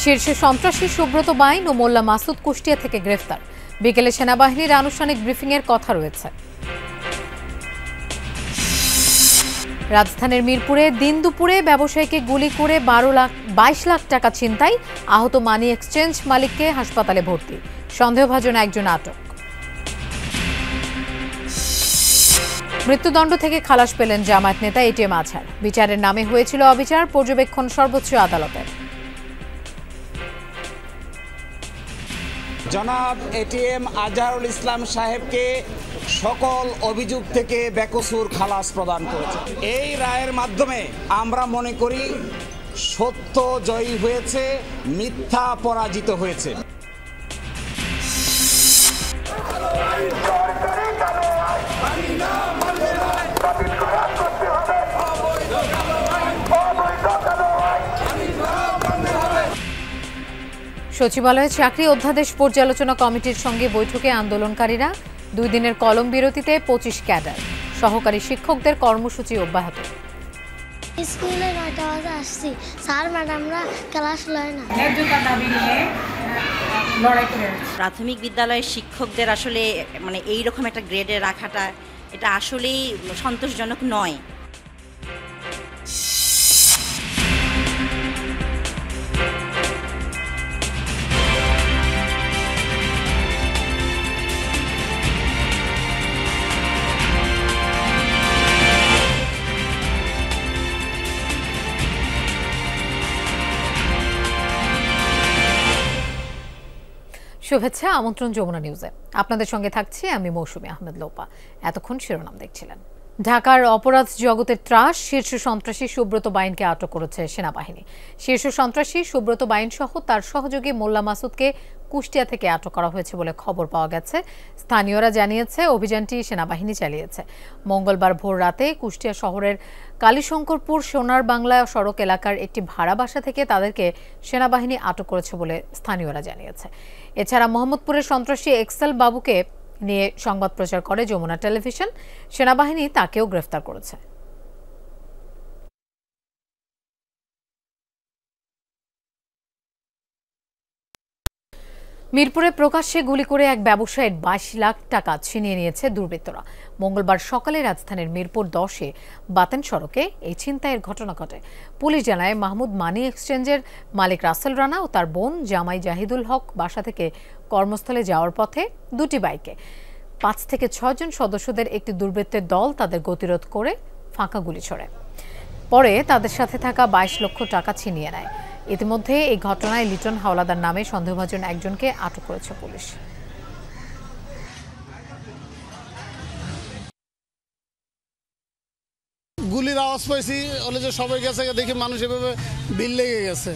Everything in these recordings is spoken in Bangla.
শীর্ষ সন্ত্রাসী সুব্রত বাইন ও মোল্লা মাসুদ কুষ্টিয়া থেকে গ্রেফতার। বিকেলে সেনাবাহিনীর আনুষ্ঠানিক ব্রিফিংয়ের কথা রয়েছে। রাজধানীর মিরপুরে দিন দুপুরে ব্যবসায়ীকে গুলি করে 22 লাখ টাকা ছিনতাই, আহত মানি এক্সচেঞ্জ মালিককে হাসপাতালে ভর্তি, সন্দেহভাজন একজন আটক। মৃত্যুদণ্ড থেকে খালাস পেলেন জামায়াত নেতা এটিএম আজহার। বিচারের নামে হয়েছিল অবিচার, পর্যবেক্ষণ সর্বোচ্চ আদালতের। জনাব এটিএম আজহারুল ইসলাম সাহেবকে সকল অভিযোগ থেকে বেকসুর খালাস প্রদান করেছে। এই রায়ের মাধ্যমে আমরা মনে করি সত্য জয়ী হয়েছে, মিথ্যা পরাজিত হয়েছে। সচিবালয়ে চাকরি অধ্যাদেশ পর্যালোচনা কমিটির সঙ্গে বৈঠকে আন্দোলনকারীরা। 2 দিনের কলম বিরতিতে 25 ক্যাডার। সহকারী শিক্ষকদের কর্মসূচি অব্যাহত। স্কুলে 9টা বাজে আসছি, স্যার ম্যাডামরা ক্লাস লয় না। প্রাথমিক বিদ্যালয়ের শিক্ষকদের আসলে এইরকম একটা গ্রেডে রাখাটা এটা আসলেই সন্তোষজনক নয়। শুভেচ্ছা, আমন্ত্রণ যমুনা নিউজে। আপনাদের সঙ্গে থাকছি আমি মৌসুমী আহমেদ লোপা। এতক্ষণ শিরোনাম দেখছিলেন। ঢাকার অপরাধ জগতের ত্রাস শীর্ষ সন্ত্রাসী সুব্রত বাইনকে আটক করেছে সেনাবাহিনী। শীর্ষ সন্ত্রাসী সুব্রত বাইন সহ তার সহযোগী মোল্লা মাসুদকে কুষ্টিয়া থেকে আটক করা হয়েছে বলে খবর পাওয়া গেছে। স্থানীয়রা জানিয়েছে অভিযানটি সেনাবাহিনী চালিয়েছে। মঙ্গলবার ভোর রাতে কুষ্টিয়া শহরের কালীশঙ্করপুর সোনার বাংলা সড়ক এলাকার একটি ভাড়া বাসা থেকে তাদেরকে সেনাবাহিনী আটক করেছে বলে স্থানীয়রা জানিয়েছে। এছাড়া মোহাম্মদপুরের সন্ত্রাসী এক্সেল বাবুকে নিয়ে সংবাদ প্রচার করে যমুনা টেলিভিশন। সেনাবাহিনী তাকেও গ্রেফতার করেছে। মিরপুরে প্রকাশ্যে গুলি করে এক ব্যবসায়ীর 22 লাখ টাকা ছিনিয়ে নিয়েছে দুর্বৃত্তরা। মঙ্গলবার সকালে রাজধানীর মিরপুর 10-এ বাতেন সড়কে এই ছিনতাইয়ের ঘটনা ঘটে। পুলিশ জানায় মাহমুদ মানি এক্সচেঞ্জের মালিক রাসেল রানা ও তার বোন জামাই জাহিদুল হক বাসা থেকে কর্মস্থলে যাওয়ার পথে 2টি বাইকে 5 থেকে 6 জন সদস্যদের একটি দুর্বৃত্তের দল তাদের গতিরোধ করে ফাঁকা গুলি ছোড়ে। পরে তাদের সাথে থাকা 22 লক্ষ টাকা ছিনিয়ে নেয়। ইতিমধ্যে এই ঘটনায় লিটন হাওলাদার নামে সন্দেহভাজন একজনকে আটক করেছে পুলিশ। গুলির আওয়াজ পাইছি, বলে যে সবাই গেছে, দেখি মানুষ এভাবে বিল লেগে গেছে।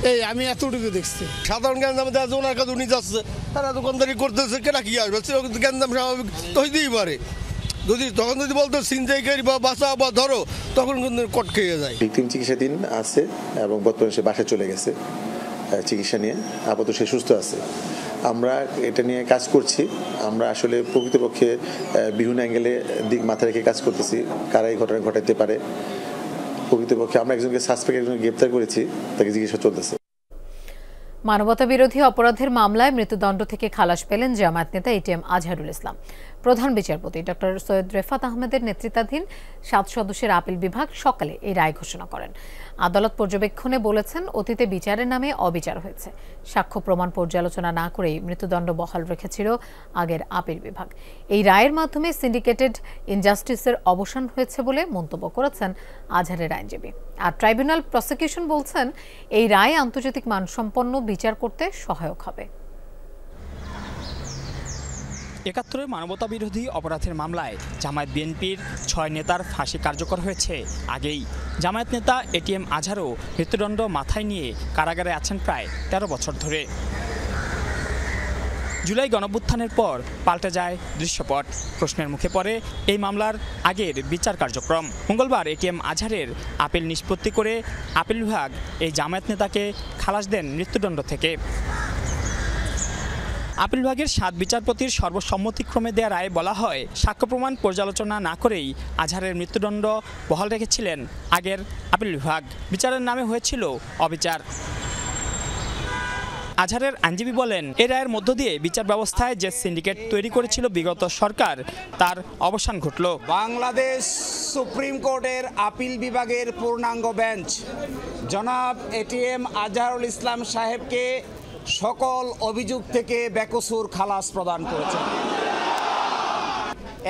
এই আমি এতটুকু দেখছি। সাধারণ গ্যাঞ্জাম ওনার কাছে উনি যাচ্ছে, তারা দোকানদারি করতেছে, কেনা কি আসবে গ্যাঞ্জাম স্বাভাবিক তো হইতেই পারে। তখন যদি বলতো ছিনতাইকারী বা বাঁচা বা ধরো, তখন কিন্তু কট খেয়ে যায়। ভিকটিম চিকিৎসাধীন আছে এবং বর্তমানে সে বাসায় চলে গেছে চিকিৎসা নিয়ে, আপাতত সে সুস্থ আছে। আমরা এটা নিয়ে কাজ করছি। আমরা আসলে প্রকৃতপক্ষে বিভিন্ন অ্যাঙ্গেলে দিক মাথায় রেখে কাজ করতেছি, কারা এই ঘটনা ঘটাইতে পারে। প্রকৃতপক্ষে আমরা একজনকে সাসপেক্ট একজনকে গ্রেপ্তার করেছি, তাকে চিকিৎসা চলতেছে। মানবতা বিরোধী অপরাধের মামলায় মৃত্যুদণ্ড থেকে খালাস পেলেন জামায়াত নেতা এটিএম আজহারুল ইসলাম। প্রধান বিচারপতি ডক্টর সৈয়দ রেফাত আহমেদের নেতৃত্বাধীন 7 সদস্যের আপিল বিভাগ সকালে এই রায় ঘোষণা করেন। আদালত পর্যবেক্ষণে বলেছেন অতীতে বিচারের নামে অবিচার হয়েছে। সাক্ষ্য প্রমাণ পর্যালোচনা না করেই মৃত্যুদণ্ড বহাল রেখেছিল আগের আপিল বিভাগ। এই রায়ের মাধ্যমে সিন্ডিকেটেড ইনজাস্টিসের অবসান হয়েছে বলে মন্তব্য করেছেন আজহারের আইনজীবী। আর ট্রাইব্যুনাল প্রসিকিউশন বলছেন এই রায় আন্তর্জাতিক মানসম্পন্ন বিচার করতে সহায়ক হবে। ৭১ মানবতা বিরোধী অপরাধের মামলায় জামায়াত বিএনপির 6 নেতার ফাঁসি কার্যকর হয়েছে আগেই। জামায়াত নেতা এটিএম আজহারও মৃত্যুদণ্ড মাথায় নিয়ে কারাগারে আছেন প্রায় 13 বছর ধরে। জুলাই গণঅভ্যুত্থানের পর পাল্টে যায় দৃশ্যপট। প্রশ্নের মুখে পড়ে এই মামলার আগের বিচার কার্যক্রম। মঙ্গলবার এটিএম আজহারের আপিল নিষ্পত্তি করে আপিল বিভাগ এই জামায়াত নেতাকে খালাস দেন মৃত্যুদণ্ড থেকে। আপিল বিভাগের 7 বিচারপতির সর্বসম্মতিক্রমে দেয়া রায়ে বলা হয়, সাক্ষ্য প্রমাণ পর্যালোচনা না করেই আজহারের মৃত্যুদণ্ড বহাল রেখেছিলেন আগের আপিল বিভাগ। বিচারের নামে হয়েছিল অবিচার। আজহারের আইনজীবী বলেন, এই রায়ের মধ্য দিয়ে বিচার ব্যবস্থায় যে সিন্ডিকেট তৈরি করেছিল বিগত সরকার তার অবসান ঘটল। বাংলাদেশ সুপ্রিম কোর্টের আপিল বিভাগের পূর্ণাঙ্গ বেঞ্চ জনাব এটিএম আজহারুল ইসলাম সাহেবকে সকল অভিযোগ থেকে বেকসুর খালাস প্রদান করেছে।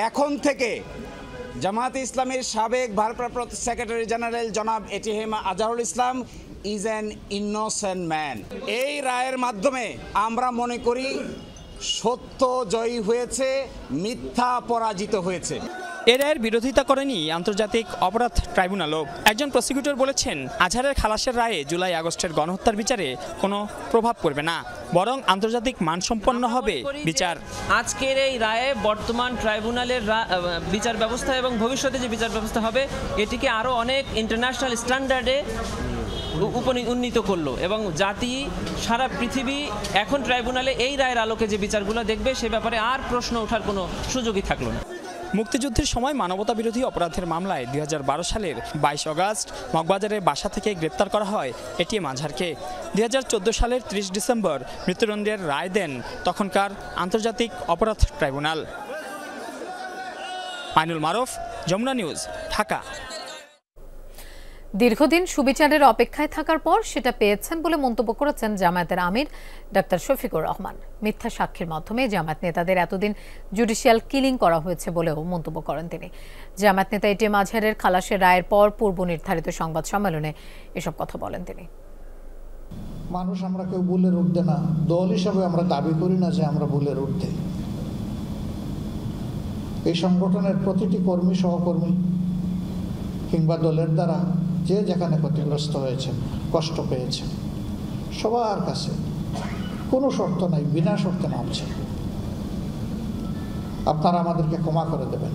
এখন থেকে জামায়াতে ইসলামীর সাবেক ভারপ্রাপ্ত সেক্রেটারি জেনারেল জনাব ATM Azharul Islam is an innocent man. এই রায়ের মাধ্যমে আমরা মনে করি সত্য জয়ী হয়েছে, মিথ্যা পরাজিত হয়েছে। এ রায়ের বিরোধিতা করেনি আন্তর্জাতিক অপরাধ ট্রাইব্যুনালও। একজন প্রসিকিউটর বলেছেন, আজহারের খালাসের রায়ে জুলাই আগস্টের গণহত্যার বিচারে কোনো প্রভাব পড়বে না, বরং আন্তর্জাতিক মানসম্পন্ন হবে বিচার। আজকের এই রায়ে বর্তমান ট্রাইব্যুনালের বিচার ব্যবস্থা এবং ভবিষ্যতে যে বিচার ব্যবস্থা হবে এটিকে আরও অনেক ইন্টারন্যাশনাল স্ট্যান্ডার্ডে উন্নীত করলো এবং জাতি সারা পৃথিবী এখন ট্রাইব্যুনালে এই রায়ের আলোকে যে বিচারগুলো দেখবে সে ব্যাপারে আর প্রশ্ন ওঠার কোনো সুযোগই থাকলো না। মুক্তিযুদ্ধের সময় মানবতা বিরোধী অপরাধের মামলায় 2012 সালের 22 আগস্ট মগবাজারের বাসা থেকে গ্রেপ্তার করা হয় এটিএম আজহারকে। 2014 সালের 30 ডিসেম্বর মৃত্যুদণ্ডের রায় দেন তখনকার আন্তর্জাতিক অপরাধ ট্রাইব্যুনাল। আইনুল মারুফ, যমুনা নিউজ, ঢাকা। দীর্ঘদিন সুবিচারের অপেক্ষায় থাকার পর সেটা পেয়েছেন বলে মন্তব্য করেছেন জামায়াতের আমির ডাক্তার শফিকুর রহমান। মিথ্যা সাক্ষীর মাধ্যমে জামায়াত নেতাদের এতদিন জুডিশিয়াল কিলিং করা হয়েছে বলেও মন্তব্য করেন তিনি। জামায়াত নেতা এটিএম আজহারের খালাসের রায়ের পর পূর্ব নির্ধারিত সংবাদ সম্মেলনে এসব কথা বলেন তিনি। মানুষ আমরা কেউ ভুলের ঊর্ধ্বে না, দল হিসাবে আমরা দাবি করি না যে আমরা ভুলের ঊর্ধ্বে। এই সংগঠনের প্রতিটি কর্মী, সহকর্মী কিংবা দলের দ্বারা যে যেখানে ক্ষতিগ্রস্ত হয়েছে, কষ্ট পেয়েছে, সবার কাছে কোনো শর্ত নাই, বিনা শর্তে নামছে, আপনারা আমাদেরকে ক্ষমা করে দেবেন।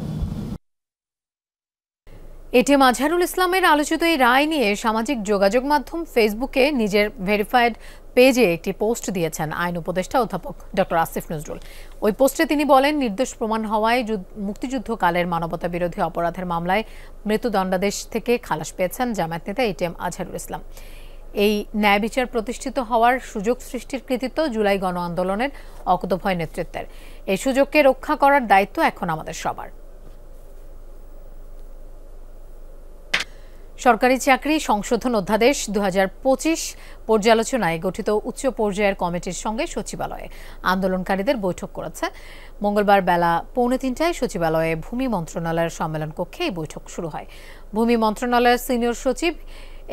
এটিএম আজহারুল ইসলামের আলোচিত এই রায় নিয়ে সামাজিক যোগাযোগ মাধ্যম ফেসবুকে নিজের ভেরিফাইড পেজে একটি পোস্ট দিয়েছেন আইন উপদেষ্টা অধ্যাপক ডক্টর আসিফ নজরুল। ওই পোস্টে তিনি বলেন, নির্দোষ প্রমাণ হওয়ায় মুক্তিযুদ্ধকালের মানবতা বিরোধী অপরাধের মামলায় মৃত্যুদণ্ডাদেশ থেকে খালাস পেয়েছেন জামায়াত নেতা এটিএম আজহারুল ইসলাম। এই ন্যায় বিচার প্রতিষ্ঠিত হওয়ার সুযোগ সৃষ্টির কৃতিত্ব জুলাই গণ আন্দোলনের অকুতভয় নেতৃত্বের। এই সুযোগকে রক্ষা করার দায়িত্ব এখন আমাদের সবার। সরকারি চাকরি সংশোধন অধ্যাদেশ 2025 পর্যালোচনায় গঠিত উচ্চ পর্যায়ের কমিটির সঙ্গে সচিবালয়ে আন্দোলনকারীদের বৈঠক করেছে। মঙ্গলবার বেলা 2:45টায় সচিবালয়ে ভূমি মন্ত্রণালয়ের সম্মেলন কক্ষে এই বৈঠক শুরু হয়। ভূমি মন্ত্রণালয়ের সিনিয়র সচিব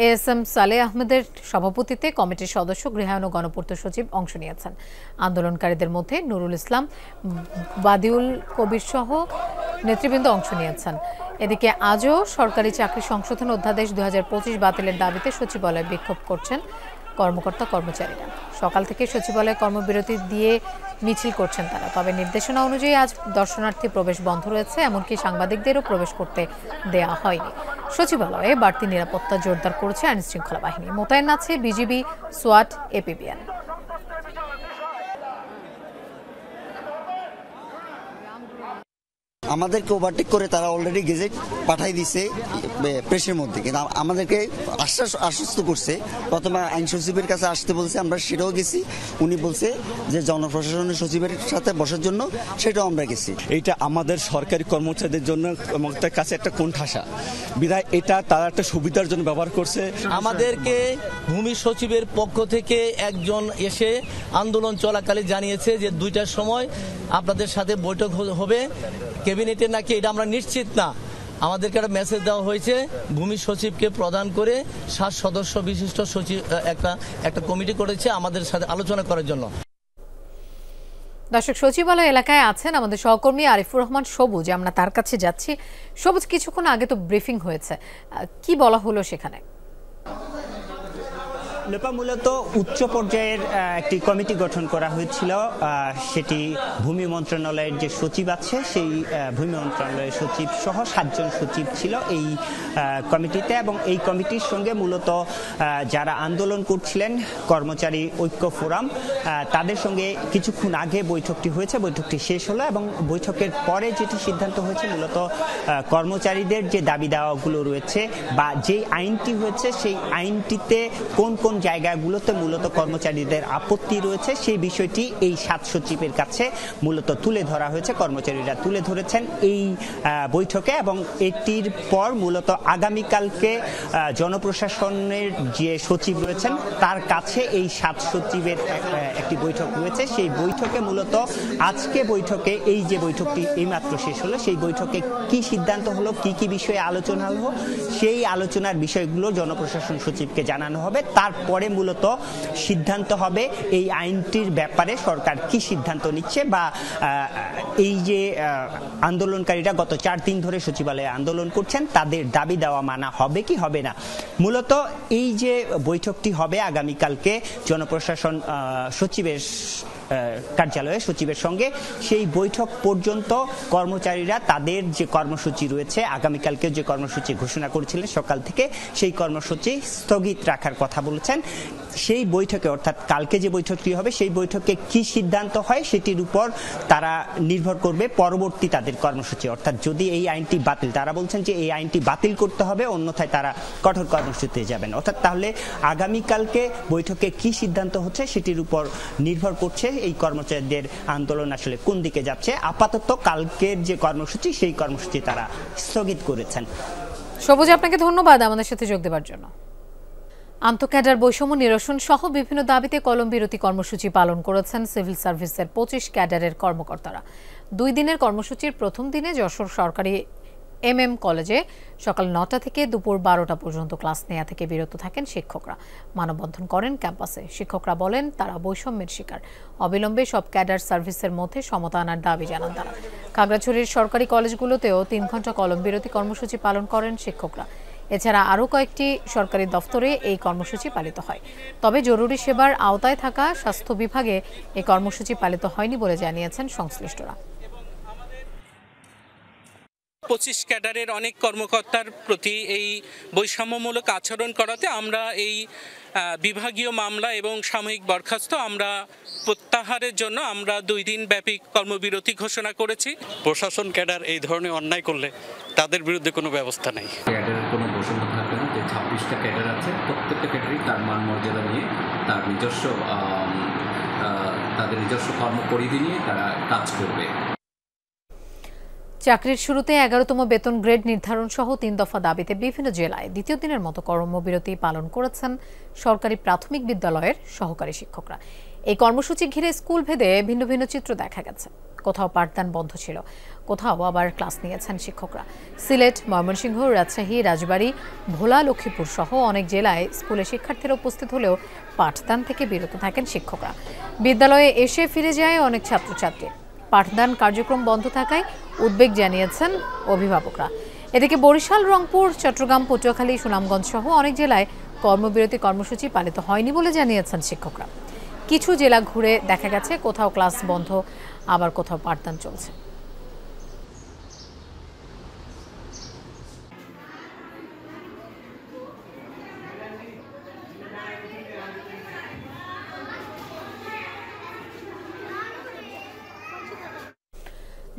এএসএম সালেহ আহমেদের সভাপতিত্বে কমিটির সদস্য, গৃহায়ন ও গণপূর্ত সচিব অংশ নিয়েছেন। আন্দোলনকারীদের মধ্যে নুরুল ইসলাম, বাদিউল কবির সহ নেতৃবৃন্দ অংশ নিয়েছেন। এদিকে আজও সরকারি চাকরি সংশোধন অধ্যাদেশ 2025 বাতিলের দাবিতে সচিবালয়ে বিক্ষোভ করছেন কর্মকর্তা কর্মচারীরা। সকাল থেকে সচিবালয়ে কর্মবিরতি দিয়ে মিছিল করছেন তারা। তবে নির্দেশনা অনুযায়ী আজ দর্শনার্থী প্রবেশ বন্ধ রয়েছে, এমনকি সাংবাদিকদেরও প্রবেশ করতে দেয়া হয়নি। সচিবালয়ে বাড়তি নিরাপত্তা জোরদার করেছে আইনশৃঙ্খলা বাহিনী। মোতায়েন আছে বিজিবি, সোয়াট, এপিবিএন। আমাদেরকে ওভারটেক করে তারা অলরেডি গেজেট পাঠাই দিছে প্রেসের মধ্যে, কিন্তু আমাদেরকে আশ্বস্ত করছে। প্রথমে আইন সচিবের কাছে আসতে বলছে, আমরা সেটাও গেছি। উনি বলছে যে জনপ্রশাসনের সচিবের সাথে বসার জন্য, সেটাও আমরা গেছি। এইটা আমাদের সরকারি কর্মচারীদের জন্য আমাদের কাছে একটা কোণঠাসা বিধায় এটা তারা একটা সুবিধার জন্য ব্যবহার করছে। আমাদেরকে ভূমি সচিবের পক্ষ থেকে একজন এসে আন্দোলন চলাকালে জানিয়েছে যে 2টার সময় আপনাদের সাথে বৈঠক হবে ক্যাবিনেটে, নাকি এটা আমরা নিশ্চিত না। আমাদেরকে একটা মেসেজ দেওয়া হয়েছে ভূমি সচিবকে প্রদান করে 7 সদস্য বিশিষ্ট সচিব একটা কমিটি করেছে আমাদের সাথে আলোচনা করার জন্য। দর্শক, সচিবালয় এলাকায় আছেন আমাদের সহকর্মী আরিফুর রহমান সবুজ, আমরা তার কাছে যাচ্ছি। সবুজ, কিছুক্ষণ আগে তো ব্রিফিং হয়েছে, কি বলা হলো সেখানে? লোপা, মূলত উচ্চ পর্যায়ের একটি কমিটি গঠন করা হয়েছিল। সেটি ভূমি মন্ত্রণালয়ের যে সচিব আছে, সেই ভূমি মন্ত্রণালয়ের সচিব সহ 7 জন সচিব ছিল এই কমিটিতে, এবং এই কমিটির সঙ্গে মূলত যারা আন্দোলন করছিলেন, কর্মচারী ঐক্য ফোরাম, তাদের সঙ্গে কিছুক্ষণ আগে বৈঠকটি হয়েছে। বৈঠকটি শেষ হলো এবং বৈঠকের পরে যেটি সিদ্ধান্ত হয়েছে, মূলত কর্মচারীদের যে দাবি দাওয়াগুলো রয়েছে বা যে আইনটি হয়েছে, সেই আইনটিতে কোন কোন কোন জায়গাগুলোতে মূলত কর্মচারীদের আপত্তি রয়েছে সেই বিষয়টি এই 7 সচিবের কাছে মূলত তুলে ধরা হয়েছে, কর্মচারীরা তুলে ধরেছেন এই বৈঠকে। এবং এটির পর মূলত আগামীকালকে জনপ্রশাসনের যে সচিব রয়েছেন তার কাছে এই 7 সচিবের একটি বৈঠক রয়েছে। সেই বৈঠকে মূলত আজকে বৈঠকে এই যে বৈঠকটি এইমাত্র শেষ হলো, সেই বৈঠকে কি সিদ্ধান্ত হলো, কি কি বিষয়ে আলোচনা হলো, সেই আলোচনার বিষয়গুলো জনপ্রশাসন সচিবকে জানানো হবে। তারপরে মূলত সিদ্ধান্ত হবে এই আইনটির ব্যাপারে সরকার কি সিদ্ধান্ত নিচ্ছে, বা এই যে আন্দোলনকারীরা গত 4 দিন ধরে সচিবালয়ে আন্দোলন করছেন তাদের দাবি দেওয়া মানা হবে কি হবে না। মূলত এই যে বৈঠকটি হবে আগামীকালকে জনপ্রশাসন সচিবের কার্যালয়ে সচিবের সঙ্গে, সেই বৈঠক পর্যন্ত কর্মচারীরা তাদের যে কর্মসূচি রয়েছে, আগামীকালকে যে কর্মসূচি ঘোষণা করেছিলেন সকাল থেকে, সেই কর্মসূচি স্থগিত রাখার কথা বলেছেন। সেই বৈঠকে অর্থাৎ কালকে যে বৈঠকটি হবে সেই বৈঠকে কি সিদ্ধান্ত হয় সেটির উপর তারা নির্ভর করবে পরবর্তী তাদের কর্মসূচি। অর্থাৎ যদি এই আইনটি বাতিল, তারা বলছেন যে এই আইনটি বাতিল করতে হবে, অন্যথায় তারা কঠোর কর্মসূচিতে যাবেন। অর্থাৎ তাহলে আগামীকালকে বৈঠকে কি সিদ্ধান্ত হচ্ছে সেটির উপর নির্ভর করছে এই কর্মচারীদের আন্দোলন আসলে কোন দিকে যাচ্ছে। আপাতত কালকের যে কর্মসূচি সেই কর্মসূচি তারা স্থগিত করেছেন। সবুজ, আপনাকে ধন্যবাদ আমাদের সাথে যোগ দেওয়ার জন্য। আন্তঃক্যাডার বৈষম্য নিরসন সহ বিভিন্ন দাবিতে কলম বিরতি কর্মসূচি পালন করেছেন সিভিল সার্ভিসের 25 ক্যাডারের কর্মকর্তারা। 2 দিনের কর্মসূচির প্রথম দিনে যশোর সরকারি MM কলেজে সকাল 9টা থেকে দুপুর 12টা পর্যন্ত ক্লাস নেওয়া থেকে বিরত থাকেন শিক্ষকরা। মানববন্ধন করেন ক্যাম্পাসে। শিক্ষকরা বলেন তারা বৈষম্যের শিকার। অবিলম্বে সব ক্যাডার সার্ভিসের মধ্যে সমতা আনার দাবি জানান তারা। খাগড়াছড়ির সরকারি কলেজগুলোতেও 3 ঘন্টা কলম বিরতি কর্মসূচি পালন করেন শিক্ষকরা। এছাড়া আরও কয়েকটি সরকারি দফতরে এই কর্মসূচি পালিত হয়। তবে জরুরি সেবার আওতায় থাকা স্বাস্থ্য বিভাগে এই কর্মসূচি পালিত হয়নি বলে জানিয়েছেন সংশ্লিষ্টরা। 25 ক্যাডারের অনেক কর্মকর্তার প্রতি এই বৈষম্যমূলক আচরণ করাতে আমরা এই বিভাগীয় মামলা এবং সাময়িক বরখাস্ত আমরা প্রত্যাহারের জন্য আমরা 2 দিন ব্যাপী কর্মবিরতি ঘোষণা করেছি। প্রশাসন ক্যাডার এই ধরনের অন্যায় করলে তাদের বিরুদ্ধে কোনো ব্যবস্থা নেই। ক্যাডারের কোনো বৈষম্য থাকবে না। যে 26টা ক্যাডার আছে প্রত্যেকটা ক্যাডারই তার মান মর্যাদা নিয়ে তার নিজস্ব কর্মপরিধি নিয়ে তারা কাজ করবে। চাকরির শুরুতে 11তম বেতন গ্রেড নির্ধারণ সহ 3 দফা দাবিতে বিভিন্ন জেলায় দ্বিতীয় দিনের মতো কর্মবিরতি পালন করেছেন সরকারি প্রাথমিক বিদ্যালয়ের সহকারী শিক্ষকরা। এই কর্মসূচি ঘিরে স্কুল ভেদে ভিন্ন ভিন্ন চিত্র দেখা গেছে। কোথাও পাঠদান বন্ধ ছিল, কোথাও আবার ক্লাস নিয়েছেন শিক্ষকরা। সিলেট, ময়মনসিংহ, রাজশাহী, রাজবাড়ী, ভোলা, লক্ষ্মীপুর সহ অনেক জেলায় স্কুলে শিক্ষার্থীরা উপস্থিত হলেও পাঠদান থেকে বিরত থাকেন শিক্ষকরা। বিদ্যালয়ে এসে ফিরে যায় অনেক ছাত্রছাত্রী। পাঠদান কার্যক্রম বন্ধ থাকায় উদ্বেগ জানিয়েছেন অভিভাবকরা। এদিকে বরিশাল, রংপুর, চট্টগ্রাম, পটুয়াখালী, সুনামগঞ্জ সহ অনেক জেলায় কর্মবিরতি কর্মসূচি পালিত হয়নি বলে জানিয়েছেন শিক্ষকরা। কিছু জেলা ঘুরে দেখা গেছে কোথাও ক্লাস বন্ধ, আবার কোথাও পাঠদান চলছে।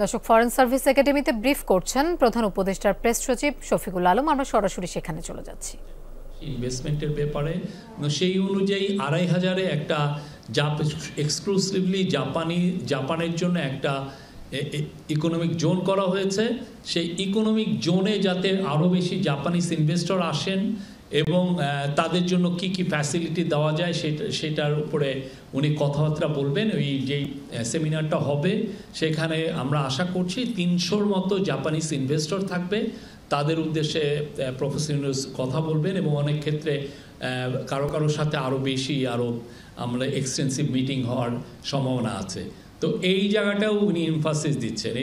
দর্শক, ফরেন সার্ভিস একাডেমিতে ব্রিফ করছেন প্রধান উপদেষ্টার প্রেস সচিব শফিকুল আলম। আমরা সরাসরি সেখানে চলে যাচ্ছি। ইনভেস্টমেন্টের ব্যাপারে সেই অনুযায়ী 2500-এ একটা এক্সক্লুসিভলি জাপানের জন্য একটা ইকোনমিক জোন করা হয়েছে। সেই ইকোনমিক জোনে যাতে আরও বেশি জাপানিজ ইনভেস্টর আসেন এবং তাদের জন্য কি কি ফ্যাসিলিটি দেওয়া যায় সেটার উপরে উনি কথাবার্তা বলবেন। ওই যেই সেমিনারটা হবে সেখানে আমরা আশা করছি 300-র মতো জাপানিজ ইনভেস্টর থাকবে। তাদের উদ্দেশ্যে প্রফেসর কথা বলবেন এবং অনেক ক্ষেত্রে কারোর সাথে আরও বেশি আমরা এক্সটেন্সিভ মিটিং হওয়ার সম্ভাবনা আছে। তো এই জায়গাটাও উনি এমফাসিস দিচ্ছেন।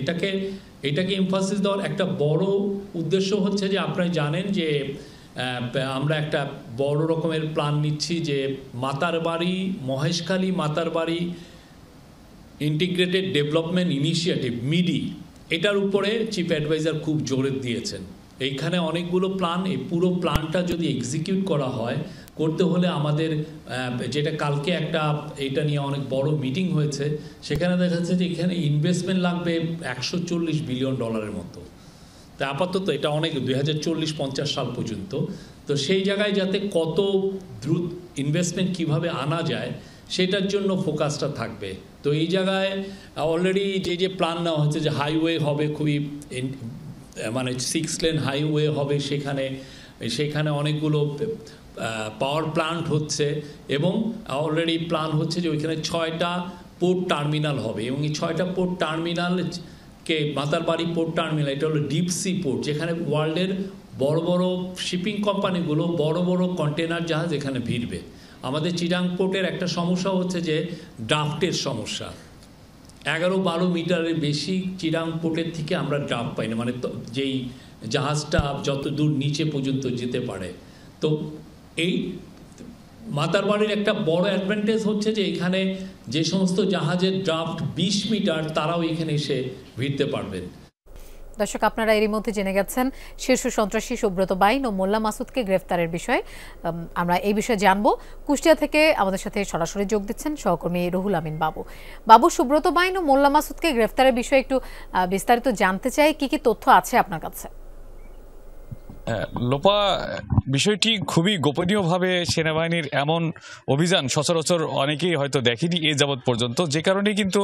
এটাকে এমফাসিস দেওয়ার একটা বড় উদ্দেশ্য হচ্ছে যে আপনারা জানেন যে আমরা একটা বড় রকমের প্ল্যান নিচ্ছি যে Matarbari, Maheshkhali Matarbari integrated development initiative MIDI, এটার উপরে চিফ অ্যাডভাইজার খুব জোরে দিয়েছেন। এইখানে অনেকগুলো প্ল্যান, এই পুরো প্ল্যানটা যদি এক্সিকিউট করা হয়, করতে হলে আমাদের যেটা কালকে এটা নিয়ে অনেক বড় মিটিং হয়েছে, সেখানে দেখা যাচ্ছে যে এখানে ইনভেস্টমেন্ট লাগবে $140 বিলিয়ন মতো। তা আপাতত এটা অনেক 2040-50 সাল পর্যন্ত। তো সেই জায়গায় যাতে কত দ্রুত ইনভেস্টমেন্ট কিভাবে আনা যায় সেটার জন্য ফোকাসটা থাকবে। তো এই জায়গায় অলরেডি যে প্ল্যান নেওয়া হচ্ছে যে হাইওয়ে হবে, খুবই মানে 6 লেন হাইওয়ে হবে, সেখানে অনেকগুলো পাওয়ার প্ল্যান্ট হচ্ছে এবং অলরেডি প্ল্যান হচ্ছে যে ওইখানে 6টা পোর্ট টার্মিনাল হবে এবং এই 6টা পোর্ট টার্মিনালকে মাতারবাড়ি পোর্ট টার্মিনাল, এটা হলো ডিপ সি পোর্ট, যেখানে ওয়ার্ল্ডের বড় বড় শিপিং কোম্পানিগুলো বড় বড় কন্টেনার জাহাজ এখানে ভিড়বে। আমাদের চিটাং পোর্টের একটা সমস্যা হচ্ছে যে ড্রাফটের সমস্যা। 11-12 মিটারের বেশি চিটাং পোর্টের থেকে আমরা ড্রাফট পাই না, মানে যেই জাহাজটা যত দূর নিচে পর্যন্ত যেতে পারে। তো এই মাতারবাড়ির একটা বড় অ্যাডভান্টেজ হচ্ছে যে এখানে যে সমস্ত জাহাজের ড্রাফট 20 মিটার তারাও এখানে এসে ভিড়তে পারবেন। দর্শক, আপনারা এরই মধ্যে জেনে গেছেন শীর্ষ সন্ত্রাসী সুব্রত বাইন ও মোল্লা মাসুদকে গ্রেফতারের বিষয়ে। আমরা এই বিষয়ে জানবো। কুষ্টিয়া থেকে আমাদের সাথে সরাসরি যোগ দিচ্ছেন সহকর্মী রুহুল আমিন বাবু। বাবু, সুব্রত বাইন ও মোল্লা মাসুদকে গ্রেফতারের বিষয়ে একটু বিস্তারিত জানতে চাই, কি কি তথ্য আছে আপনার কাছে? লোপা, বিষয়টি খুবই গোপনীয়ভাবে সেনাবাহিনীর এমন অভিযান সচরাচর অনেকেই হয়তো দেখেনি এ যাবৎ পর্যন্ত, যে কারণে কিন্তু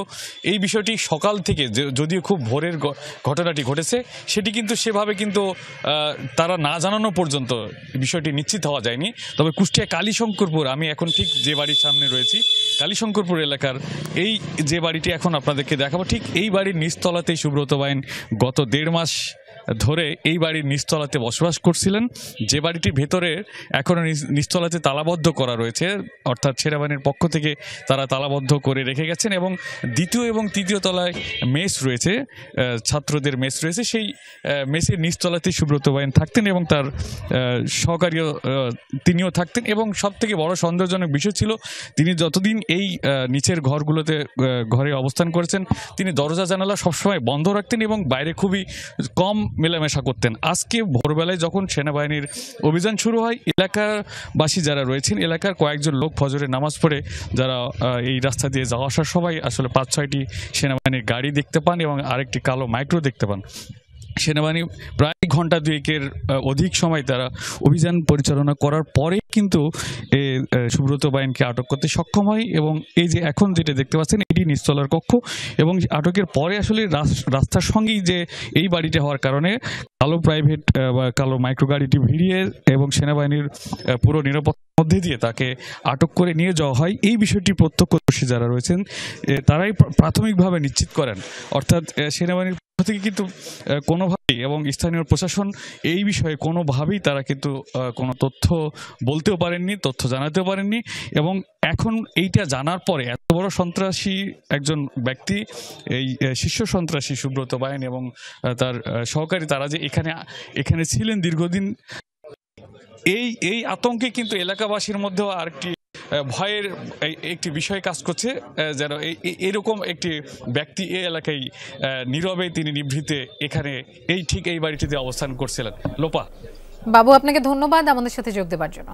এই বিষয়টি সকাল থেকে, যদিও খুব ভোরের ঘটনাটি ঘটেছে, সেটি কিন্তু সেভাবে কিন্তু তারা না জানানো পর্যন্ত বিষয়টি নিশ্চিত হওয়া যায়নি। তবে কুষ্টিয়া কালীশঙ্করপুর, আমি এখন ঠিক যে বাড়ির সামনে রয়েছি, কালীশঙ্করপুর এলাকার এই যে বাড়িটি এখন আপনাদেরকে দেখাবো, ঠিক এই বাড়ির নিচতলাতেই সুব্রত বাইন গত 1.5 মাস ধরে এই বাড়ির নিচতলাতে বসবাস করছিলেন, যে বাড়িটির ভেতরে এখনও নিচতলাতে তালাবদ্ধ করা রয়েছে, অর্থাৎ সেনাবাহিনীর পক্ষ থেকে তারা তালাবদ্ধ করে রেখে গেছেন। এবং 2য় এবং 3য় তলায় মেস রয়েছে, ছাত্রদের মেস রয়েছে, সেই মেসের নিচতলাতে সুব্রত বাইন থাকতেন এবং তার সহকারীও তিনিও থাকতেন। এবং সবথেকে বড় সন্দেহজনক বিষয় ছিল, তিনি যতদিন এই নিচের ঘরে অবস্থান করেছেন, তিনি দরজা জানালা সবসময় বন্ধ রাখতেন এবং বাইরে খুবই কম মেলামেশা করতেন। আজকে ভোরবেলায় যখন সেনাবাহিনীর অভিযান শুরু হয়, এলাকাবাসী যারা রয়েছেন, এলাকার কয়েকজন লোক ফজরের নামাজ পড়ে যারা এই রাস্তা দিয়ে যাওয়া আসার সবাই আসলে 5-6টি সেনাবাহিনীর গাড়ি দেখতে পান এবং আরেকটি কালো মাইক্রো দেখতে পান। সেনাবাহিনী প্রায় ঘন্টা 2-এর অধিক সময় তারা অভিযান পরিচালনা করার পরে কিন্তু সুব্রত বাইনকে আটক করতে সক্ষম হয়। এবং এই যে এখন যেটা দেখতে পাচ্ছেন, এটি নিচতলার কক্ষ এবং আটকের পরে আসলে রাস্তার সঙ্গেই যে এই বাড়িটা হওয়ার কারণে কালো প্রাইভেট বা কালো মাইক্রো গাড়িটি ভিড়িয়ে এবং সেনাবাহিনীর পুরো নিরাপত্তার মধ্যে দিয়ে তাকে আটক করে নিয়ে যাওয়া হয়। এই বিষয়টি প্রত্যক্ষদর্শী যারা রয়েছেন তারাই প্রাথমিকভাবে নিশ্চিত করেন, অর্থাৎ সেনাবাহিনীর থেকে কিন্তু কোনোভাবেই এবং স্থানীয় প্রশাসন এই বিষয়ে কোনোভাবেই তারা কিন্তু কোনো তথ্য বলতেও পারেননি, তথ্য জানাতেও পারেননি। এবং এখন এইটা জানার পরে এত বড় সন্ত্রাসী একজন ব্যক্তি, এই শীর্ষ সন্ত্রাসী সুব্রত বাইন এবং তার সহকারী, তারা যে এখানে ছিলেন দীর্ঘদিন, এই আতঙ্কে কিন্তু এলাকাবাসীর মধ্যেও আরেকটি ভয়ের একটি বিষয় কাজ করছে, যেন এরকম একটি ব্যক্তি এই এলাকায় নীরবে তিনি নিভৃতে এখানে ঠিক এই বাড়িটিতে অবস্থান করছিলেন। লোপা, বাবু, আপনাকে ধন্যবাদ আমাদের সাথে যোগ দেওয়ার জন্য।